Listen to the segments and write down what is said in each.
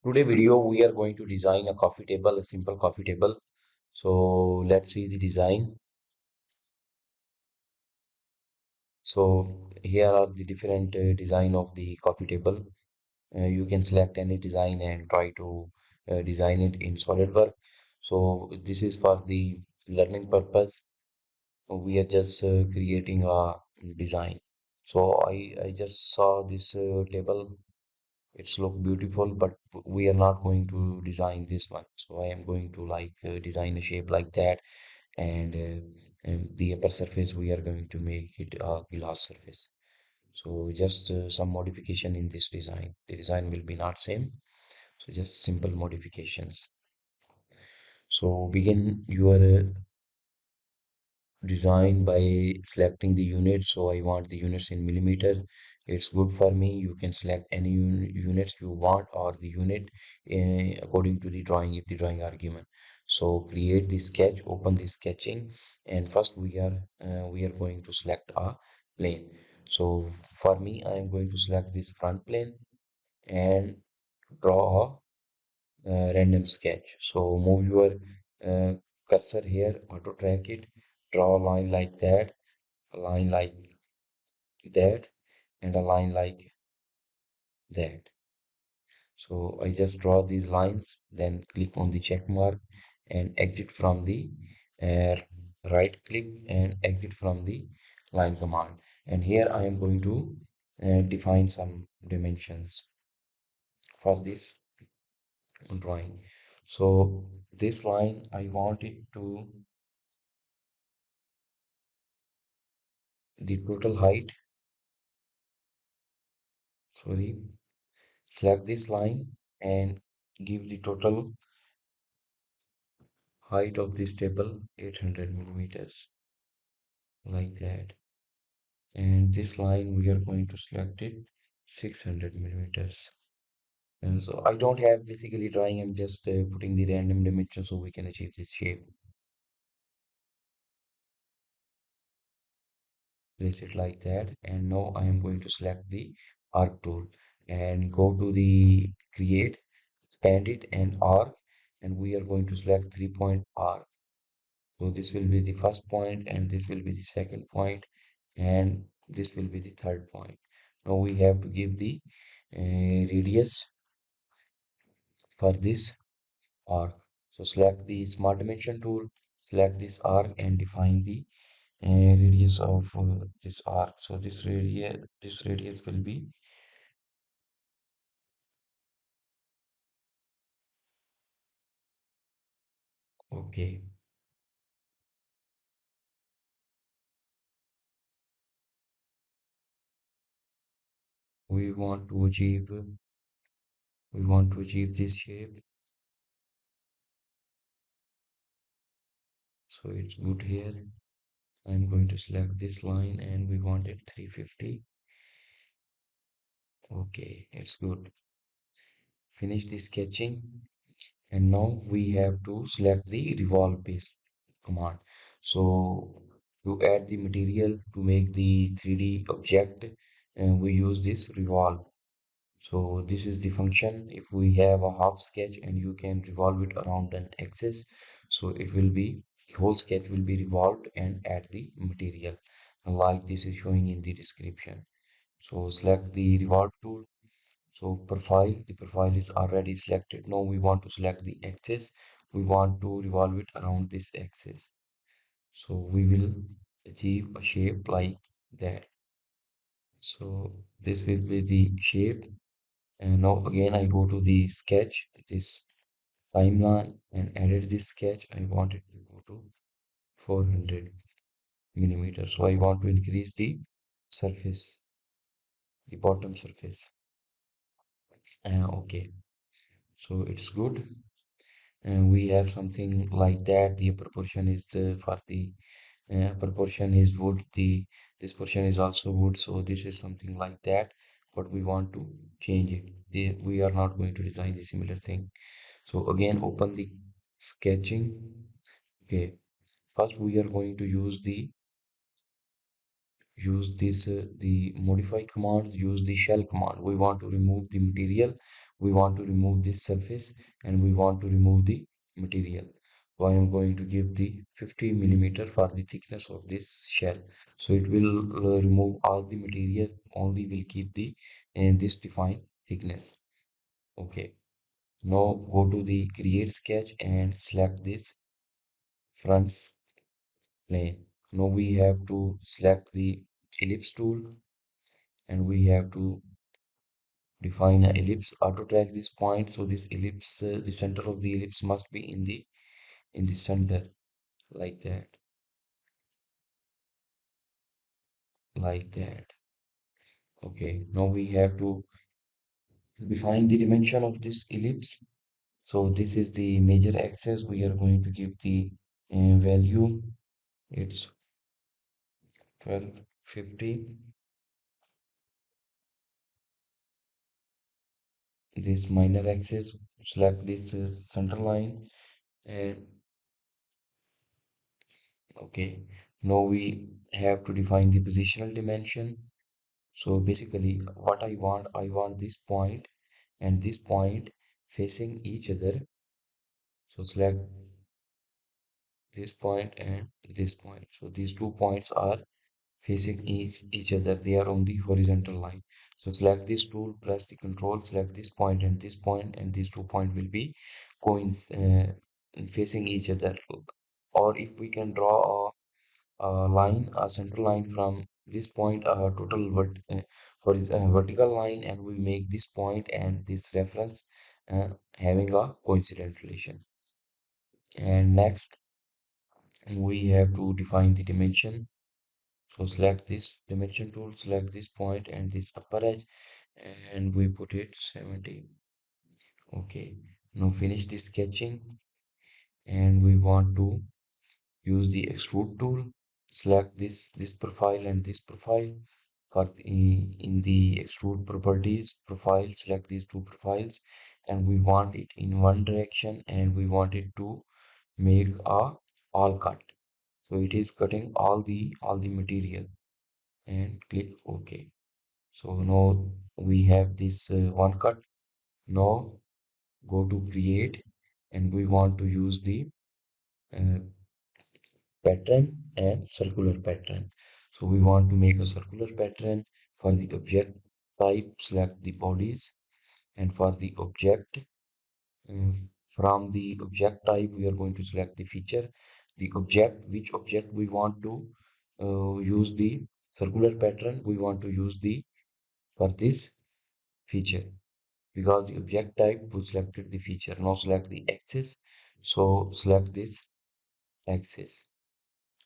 Today video we are going to design a coffee table, a simple coffee table. So let's see the design. So here are the different design of the coffee table. You can select any design and try to design it in SolidWorks. So this is for the learning purpose. We are just creating a design. So I just saw this table. It's look beautiful, but we are not going to design this one. So I am going to design a shape like that, and the upper surface we are going to make it a glass surface. So just some modification in this design. The design will be not same. So just simple modifications. So begin your design by selecting the units. So I want the units in millimeter. It's good for me. You can select any units you want or the unit according to the drawing if the drawing are given. So create the sketch, open the sketching, and first we are going to select a plane. So for me, I am going to select this front plane and draw a random sketch. So move your uh, cursor here, auto track it, draw a line like that, a line like that, and a line like that. So I just draw these lines, then click on the check mark and exit from the uh, right click and exit from the line command. And here I am going to define some dimensions for this drawing. So this line I want it to the total height, sorry, select this line and give the total height of this table 800 millimeters like that, and this line we are going to select it 600 millimeters. And so I don't have basically drawing, I'm just putting the random dimension so we can achieve this shape. Place it like that, and now I am going to select the arc tool and go to the create, expand it and arc, and we are going to select 3-point arc. So this will be the first point, and this will be the second point, and this will be the third point. Now we have to give the radius for this arc. So select the smart dimension tool, select this arc and define the radius of this arc. So this radius will be okay. We want to achieve this shape. So it's good here. I'm going to select this line and we want it 350. Okay, it's good. Finish the sketching, and now we have to select the revolve base command. So to add the material to make the 3D object, and we use this revolve. So this is the function. If we have a half sketch and you can revolve it around an axis, so it will be the whole sketch will be revolved and add the material, like this is showing in the description. So select the revolve tool. So profile, the profile is already selected. Now we want to select the axis. We want to revolve it around this axis. So we will achieve a shape like that. So this will be the shape. And now again I go to the sketch, this timeline, and edit this sketch. I want it to go to 400 millimeters. So I want to increase the surface, the bottom surface. Okay, so it's good. And we have something like that. The proportion is for the proportion is wood. This portion is also wood. So this is something like that. But we want to change it. We are not going to design the similar thing. So again, open the sketching. Okay, first we are going to use the use this the modify command, use the shell command. We want to remove the material, we want to remove this surface, and we want to remove the material. So I am going to give the 50 millimeter for the thickness of this shell. So it will remove all the material, only will keep the this defined thickness. Okay, now go to the create sketch and select this front plane. Now we have to select the ellipse tool, and we have to define an ellipse, auto track this point. So this ellipse, the center of the ellipse must be in the center, like that, like that. Okay, now we have to define the dimension of this ellipse. So this is the major axis. We are going to give the value. It's 1250. This minor axis, select this center line, and okay, now we have to define the positional dimension. So basically, what I want this point and this point facing each other. So select this point and this point. So these 2 points are facing each other. They are on the horizontal line. So select this tool, press the control, select this point, and these 2 points will be coins facing each other. Or if we can draw line, a center line from this point, a total vertical line, and we make this point and this reference having a coincident relation. And next, we have to define the dimension. So select this dimension tool, select this point and this upper edge, and we put it 70. Okay, now finish the sketching, and we want to use the extrude tool. Select this profile and this profile. For in the extrude properties profile, select these two profiles, and we want it in one direction, and we want it to make a all cut. So it is cutting all the material, and click OK. So now we have this one cut. Now go to create, and we want to use the uh, pattern and circular pattern. So we want to make a circular pattern. For the object type, select the bodies, and for the object, uh, from the object type, we are going to select the feature, the object, which object we want to use the circular pattern. We want to use the for this feature, because the object type we selected the feature. Now select the axis. So select this axis,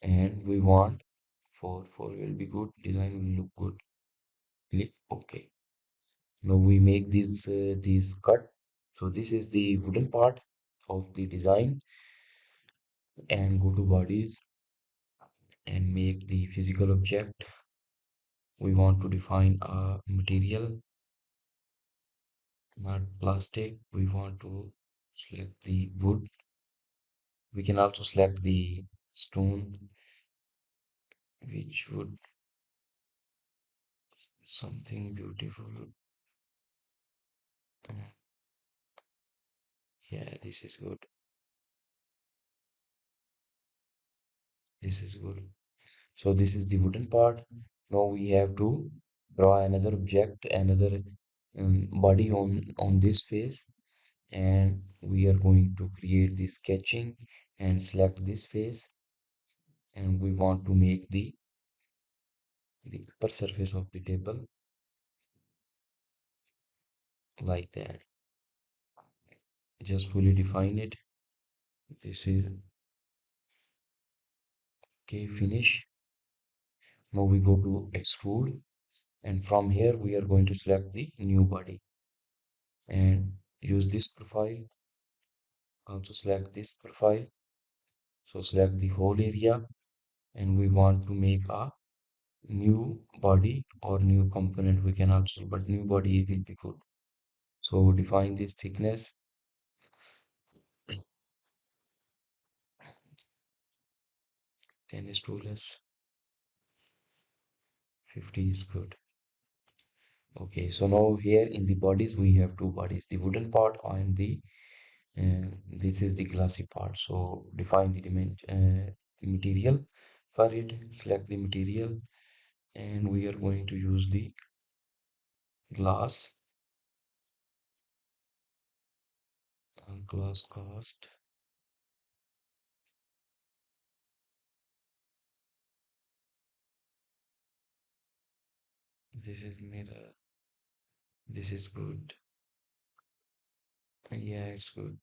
and we want 4 will be good, design will look good. Click OK. Now we make this cut. So this is the wooden part of the design, and go to bodies and make the physical object. We want to define a material, not plastic. We want to select the wood. We can also select the stone, which would something beautiful. Uh, yeah, this is good. This is good. So this is the wooden part. Now we have to draw another object, another body on this face, and we are going to create the sketching and select this face, and we want to make the upper surface of the table, like that. Just fully define it. This is okay. Finish. Now we go to extrude, and from here we are going to select the new body and use this profile. Also select this profile. So select the whole area, and we want to make a new body or new component. We can also, but new body will be good. So define this thickness, 10 is too less. 50 is good. Okay, so now here in the bodies we have two bodies, the wooden part and the this is the glassy part. So define the material. For it, select the material, and we are going to use the glass. Glass cost. This is mirror. This is good. Yeah, it's good.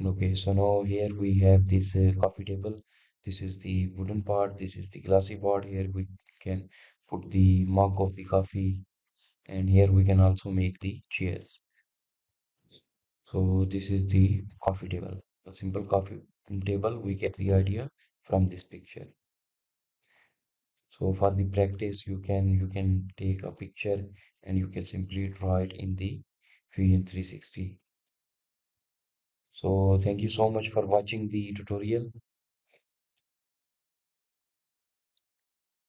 Okay, so now here we have this coffee table. This is the wooden part. This is the glassy part. Here we can put the mug of the coffee, and here we can also make the chairs. So this is the coffee table. The simple coffee table. We get the idea from this picture. So for the practice, you can take a picture and you can simply draw it in the Fusion 360. So thank you so much for watching the tutorial.